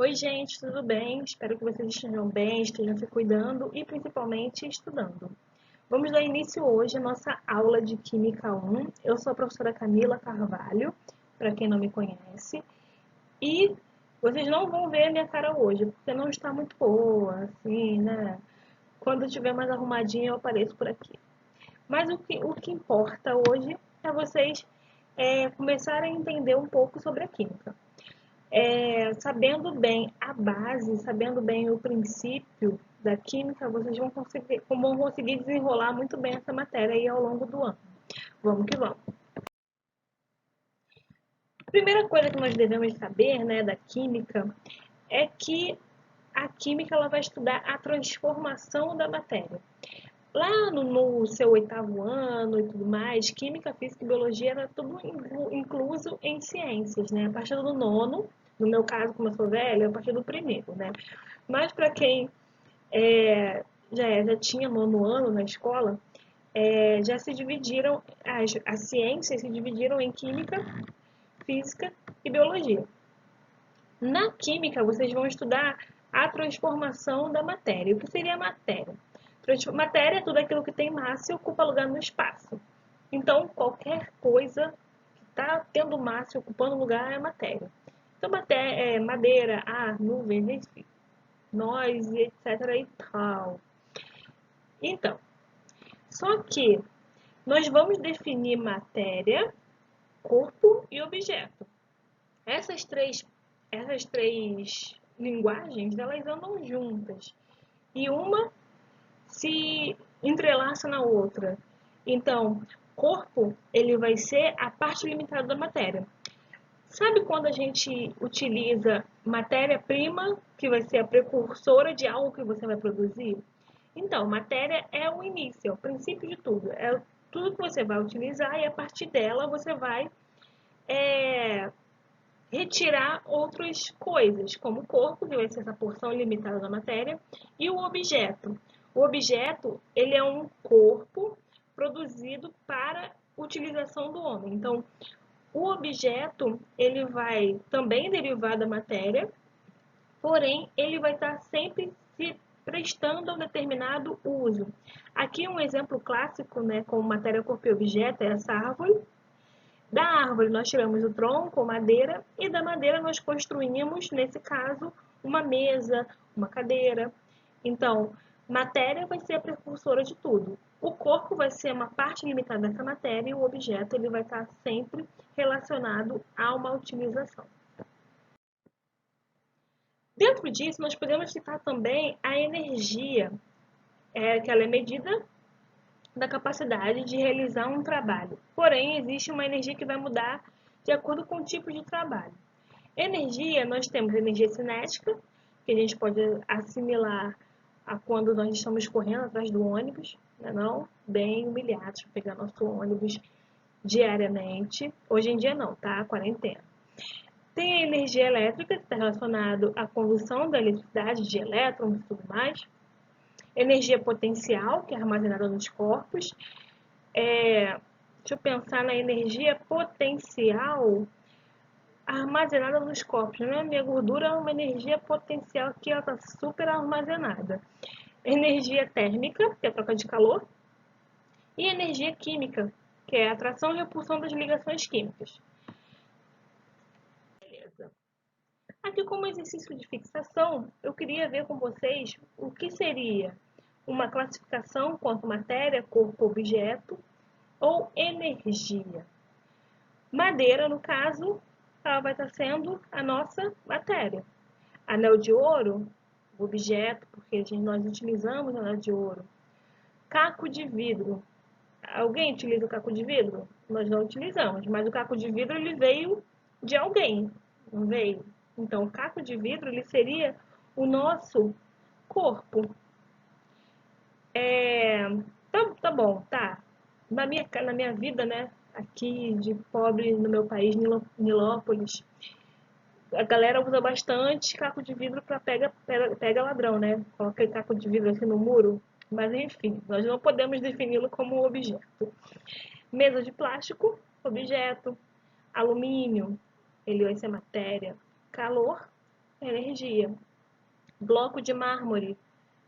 Oi, gente, tudo bem? Espero que vocês estejam bem, estejam se cuidando e principalmente estudando. Vamos dar início hoje à nossa aula de Química 1. Eu sou a professora Camila Carvalho, para quem não me conhece, e vocês não vão ver a minha cara hoje, porque não está muito boa, assim, né? Quando eu estiver mais arrumadinha, eu apareço por aqui. Mas o que importa hoje é vocês começarem a entender um pouco sobre a química. Sabendo bem a base, sabendo bem o princípio da química, vocês vão conseguir desenrolar muito bem essa matéria aí ao longo do ano. Vamos que vamos. A primeira coisa que nós devemos saber, né, da química é que a química ela vai estudar a transformação da matéria. Lá no seu 8º ano e tudo mais, química, física e biologia era tudo incluso em ciências, né? A partir do nono, no meu caso, como eu sou velha, a partir do primeiro, né? Mas para quem já tinha nono ano na escola, já se dividiram, as ciências se dividiram em química, física e biologia. Na química, vocês vão estudar a transformação da matéria. O que seria a matéria? Matéria é tudo aquilo que tem massa e ocupa lugar no espaço. Então, qualquer coisa que está tendo massa e ocupando lugar é matéria. Então, madeira, ar, nuvens, enfim, nós, etc. e tal. Então, só que nós vamos definir matéria, corpo e objeto. Essas três linguagens, elas andam juntas. E uma se entrelaça na outra. Então, corpo, ele vai ser a parte limitada da matéria. Sabe quando a gente utiliza matéria-prima, que vai ser a precursora de algo que você vai produzir? Então, matéria é o início, é o princípio de tudo. É tudo que você vai utilizar e a partir dela você vai retirar outras coisas, como o corpo, que vai ser essa porção limitada da matéria, e o objeto. O objeto, ele é um corpo produzido para utilização do homem. Então, o objeto, ele vai também derivar da matéria, porém, ele vai estar sempre se prestando a um determinado uso. Aqui um exemplo clássico, né, com matéria, corpo e objeto, é essa árvore. Da árvore nós tiramos o tronco, madeira, e da madeira nós construímos, nesse caso, uma mesa, uma cadeira. Então, matéria vai ser a precursora de tudo. O corpo vai ser uma parte limitada dessa matéria e o objeto ele vai estar sempre relacionado a uma utilização. Dentro disso, nós podemos citar também a energia, que ela é medida da capacidade de realizar um trabalho. Porém, existe uma energia que vai mudar de acordo com o tipo de trabalho. Energia, nós temos energia cinética, que a gente pode assimilar a quando nós estamos correndo atrás do ônibus, né, não? Bem humilhados para pegar nosso ônibus diariamente. Hoje em dia não, tá? Quarentena. Tem a energia elétrica, que está relacionada à condução da eletricidade, de elétrons e tudo mais. Energia potencial, que é armazenada nos corpos. Deixa eu pensar na energia potencial armazenada nos corpos. Né? Minha gordura é uma energia potencial que ela está super armazenada. Energia térmica, que é a troca de calor. E energia química, que é a atração e repulsão das ligações químicas. Beleza. Aqui, como exercício de fixação, eu queria ver com vocês o que seria uma classificação quanto matéria, corpo, objeto ou energia. Madeira, no caso, ela vai estar sendo a nossa matéria. Anel de ouro, o objeto, porque nós utilizamos anel de ouro. Caco de vidro. Alguém utiliza o caco de vidro? Nós não utilizamos, mas o caco de vidro ele veio de alguém, não veio? Então, o caco de vidro ele seria o nosso corpo. Tá bom, tá. Na minha vida, né, aqui de pobre no meu país, Nilópolis, a galera usa bastante caco de vidro para pega ladrão, né? Coloca aquele caco de vidro aqui no muro. Mas enfim, nós não podemos defini-lo como objeto. Mesa de plástico, objeto. Alumínio, ele vai ser matéria. Calor, energia. Bloco de mármore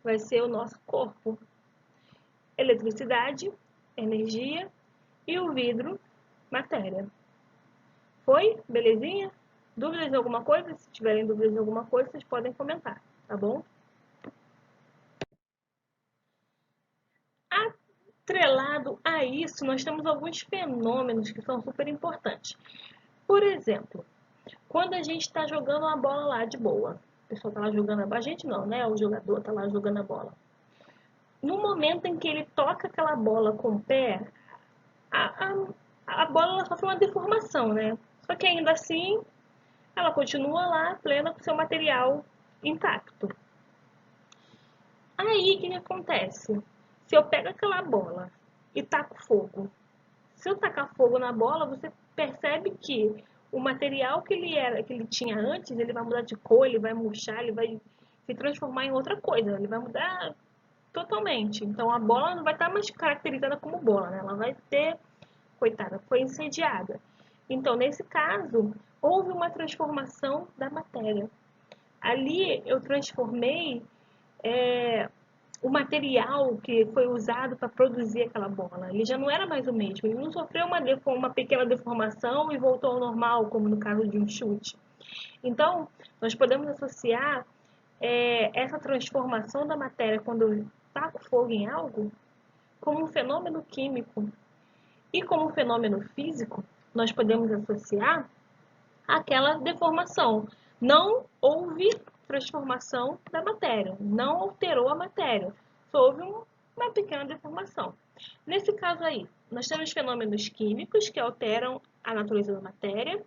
vai ser o nosso corpo. Eletricidade, energia. E o vidro, matéria. Foi? Belezinha? Dúvidas em alguma coisa? Se tiverem dúvidas em alguma coisa, vocês podem comentar, tá bom? Atrelado a isso, nós temos alguns fenômenos que são super importantes. Por exemplo, quando a gente está jogando uma bola lá de boa, a pessoa está lá jogando a bola, a gente não, né? O jogador está lá jogando a bola. No momento em que ele toca aquela bola com o pé, a, a, a bola ela sofre uma deformação, né? Só que ainda assim, ela continua lá, plena, com seu material intacto. Aí, o que acontece? Se eu pego aquela bola e taco fogo, se eu tacar fogo na bola, você percebe que o material que ele tinha antes, ele vai mudar de cor, ele vai murchar, ele vai se transformar em outra coisa, ele vai mudar totalmente. Então a bola não vai estar mais caracterizada como bola, né? Ela vai ter, coitada, foi incendiada. Então, nesse caso, houve uma transformação da matéria. Ali eu transformei o material que foi usado para produzir aquela bola. Ele já não era mais o mesmo. Ele não sofreu uma pequena deformação e voltou ao normal, como no caso de um chute. Então, nós podemos associar essa transformação da matéria quando eu taco fogo em algo como um fenômeno químico. E como um fenômeno físico, nós podemos associar aquela deformação. Não houve transformação da matéria, não alterou a matéria, só houve uma pequena deformação. Nesse caso aí, nós temos fenômenos químicos que alteram a natureza da matéria.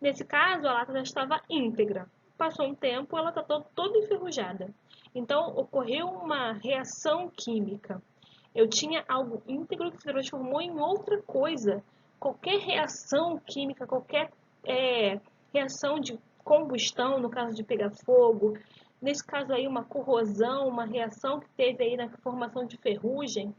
Nesse caso, a lata já estava íntegra. Passou um tempo, ela está toda enferrujada. Então, ocorreu uma reação química. Eu tinha algo íntegro que se transformou em outra coisa. Qualquer reação química, qualquer reação de combustão, no caso de pegar fogo, nesse caso aí uma corrosão, uma reação que teve aí na formação de ferrugem,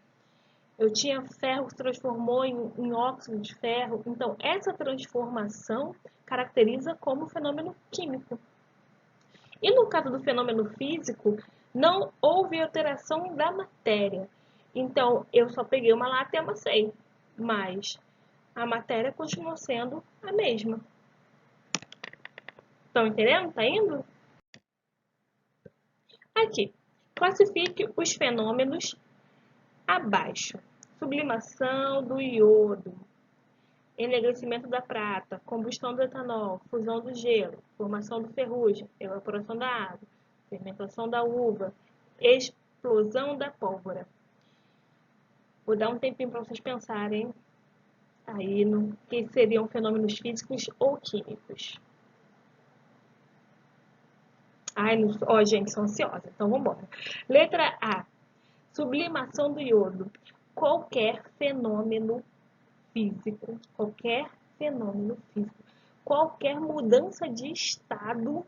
eu tinha ferro que se transformou em óxido de ferro. Então, essa transformação caracteriza como fenômeno químico. E no caso do fenômeno físico, não houve alteração da matéria. Então, eu só peguei uma lata e amassei, mas a matéria continuou sendo a mesma. Estão entendendo? Tá indo? Aqui, classifique os fenômenos abaixo. Sublimação do iodo, enegrecimento da prata, combustão do etanol, fusão do gelo, formação do ferrugem, evaporação da água, fermentação da uva, explosão da pólvora. Vou dar um tempinho para vocês pensarem aí no que seriam fenômenos físicos ou químicos. Ai, ó, gente, sou ansiosa, então vamos embora. Letra A. Sublimação do iodo. Qualquer fenômeno físico, qualquer mudança de estado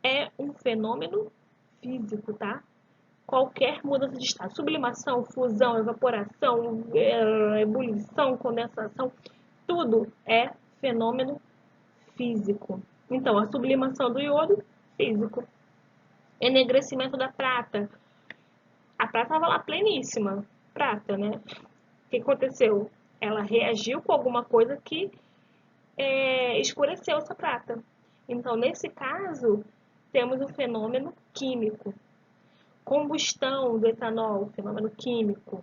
é um fenômeno físico, tá? Qualquer mudança de estado. Sublimação, fusão, evaporação, ebulição, condensação, tudo é fenômeno físico. Então, a sublimação do iodo, físico. Enegrecimento da prata. A prata estava lá pleníssima, prata, né? O que aconteceu? Ela reagiu com alguma coisa que escureceu essa prata. Então, nesse caso, temos um fenômeno químico. Combustão do etanol, fenômeno químico.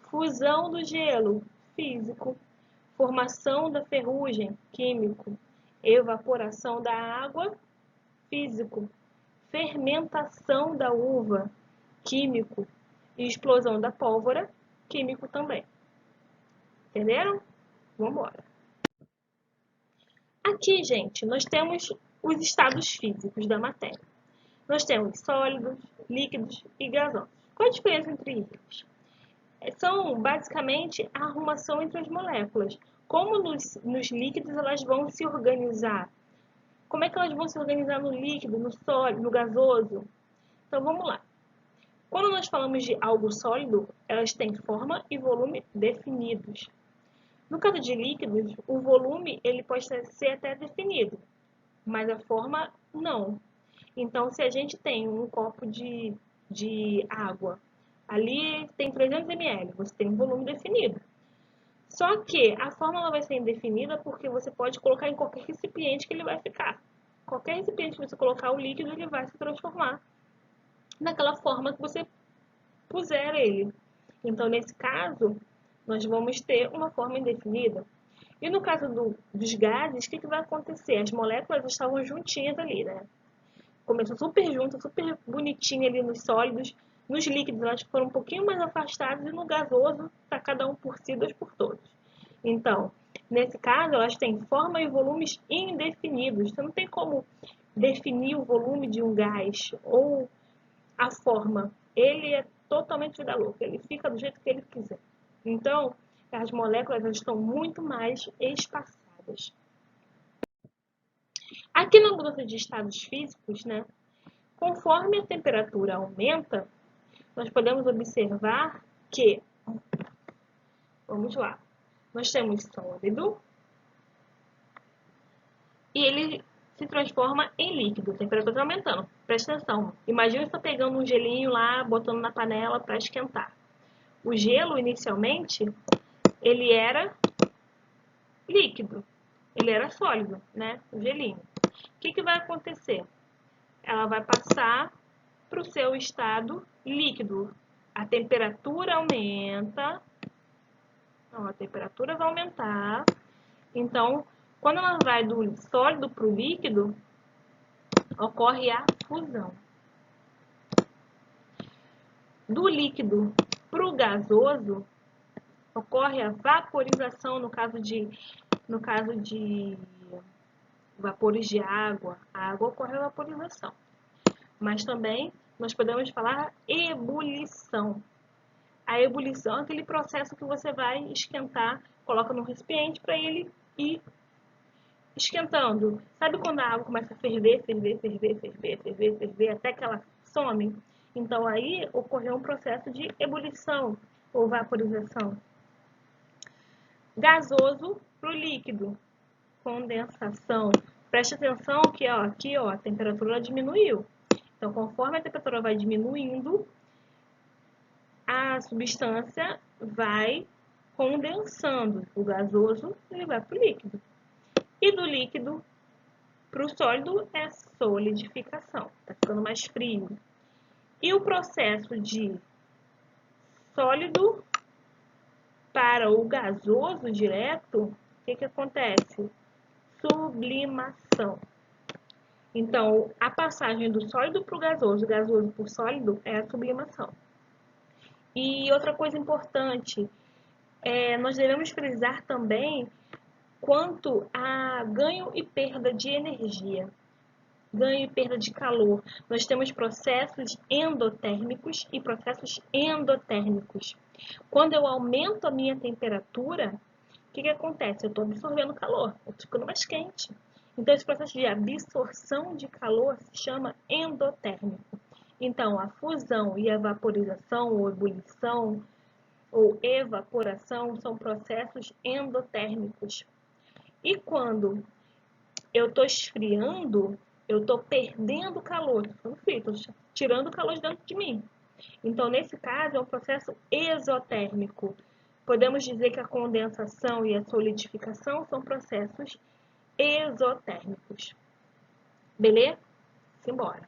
Fusão do gelo, físico. Formação da ferrugem, químico. Evaporação da água, físico. Fermentação da uva, químico. E explosão da pólvora, químico também. Entenderam? Vamos embora. Aqui, gente, nós temos os estados físicos da matéria. Nós temos sólidos, líquidos e gasosos. Qual a diferença entre eles? São, basicamente, a arrumação entre as moléculas. Como nos líquidos elas vão se organizar? Como é que elas vão se organizar no líquido, no sólido, no gasoso? Então, vamos lá. Quando nós falamos de algo sólido, elas têm forma e volume definidos. No caso de líquidos, o volume ele pode ser até definido, mas a forma não. Então, se a gente tem um copo de água, ali tem 300 ml, você tem um volume definido. Só que a fórmula vai ser indefinida porque você pode colocar em qualquer recipiente que ele vai ficar. Qualquer recipiente que você colocar o líquido, ele vai se transformar naquela forma que você puser ele. Então, nesse caso, nós vamos ter uma forma indefinida. E no caso dos gases, o que vai acontecer? As moléculas estavam juntinhas ali, né? Começou super junto, super bonitinha ali nos sólidos. Nos líquidos, elas foram um pouquinho mais afastadas e no gasoso, está cada um por si, dois por todos. Então, nesse caso, elas têm forma e volumes indefinidos. Você não tem como definir o volume de um gás ou a forma. Ele é totalmente vida louca, ele fica do jeito que ele quiser. Então, as moléculas estão muito mais espaçadas. Aqui na mudança de estados físicos, né, conforme a temperatura aumenta, nós podemos observar que, vamos lá, nós temos sólido e ele se transforma em líquido, a temperatura está aumentando. Presta atenção, imagina você pegando um gelinho lá, botando na panela para esquentar. O gelo, inicialmente, ele era líquido, ele era sólido, né? O gelinho. O que vai acontecer? Ela vai passar para o seu estado líquido. A temperatura aumenta, a temperatura vai aumentar. Então, quando ela vai do sólido para o líquido, ocorre a fusão. Do líquido para o gasoso, ocorre a vaporização no caso de vapores de água. A água ocorre a vaporização. Mas também nós podemos falar ebulição. A ebulição é aquele processo que você vai esquentar, coloca num recipiente para ele ir esquentando. Sabe quando a água começa a ferver, até que ela some? Então aí ocorreu um processo de ebulição ou vaporização. Gasoso para o líquido, condensação. Preste atenção que aqui a temperatura diminuiu. Então, conforme a temperatura vai diminuindo, a substância vai condensando. O gasoso ele vai para o líquido. E do líquido para o sólido é solidificação. Está ficando mais frio. E o processo de sólido para o gasoso direto, o que acontece? Sublimação. Então, a passagem do sólido para o gasoso para o sólido é a sublimação. E outra coisa importante, nós devemos frisar também quanto a ganho e perda de energia, ganho e perda de calor. Nós temos processos endotérmicos e processos endotérmicos. Quando eu aumento a minha temperatura, o que acontece? Eu estou absorvendo calor, eu estou ficando mais quente. Então, esse processo de absorção de calor se chama endotérmico. Então, a fusão e a vaporização, ou ebulição, ou evaporação, são processos endotérmicos. E quando eu estou esfriando, eu estou perdendo calor, estou tirando o calor de dentro de mim. Então, nesse caso, é um processo exotérmico. Podemos dizer que a condensação e a solidificação são processos exotérmicos. Beleza? Simbora.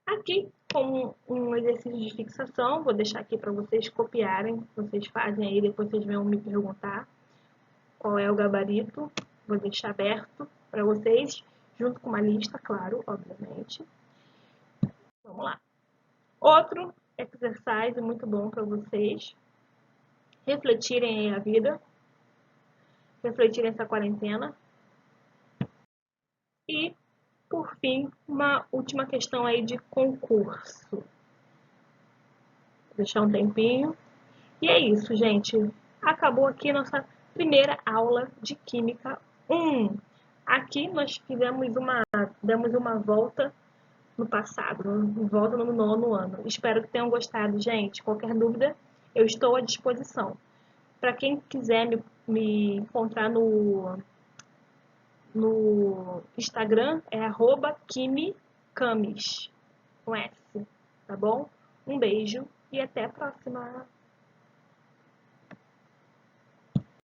Aqui, como um exercício de fixação, vou deixar aqui para vocês copiarem. Vocês fazem aí, depois vocês vão me perguntar qual é o gabarito. Vou deixar aberto para vocês, junto com uma lista, claro, obviamente. Vamos lá. Outro exercício muito bom para vocês refletirem a vida, refletirem essa quarentena. E, por fim, uma última questão aí de concurso. Vou deixar um tempinho. E é isso, gente. Acabou aqui nossa primeira aula de Química 1. Aqui nós demos uma volta no passado, volta no 9º ano. Espero que tenham gostado, gente. Qualquer dúvida, eu estou à disposição. Para quem quiser me encontrar no no Instagram é @KimiCamis, com S, tá bom? Um beijo e até a próxima!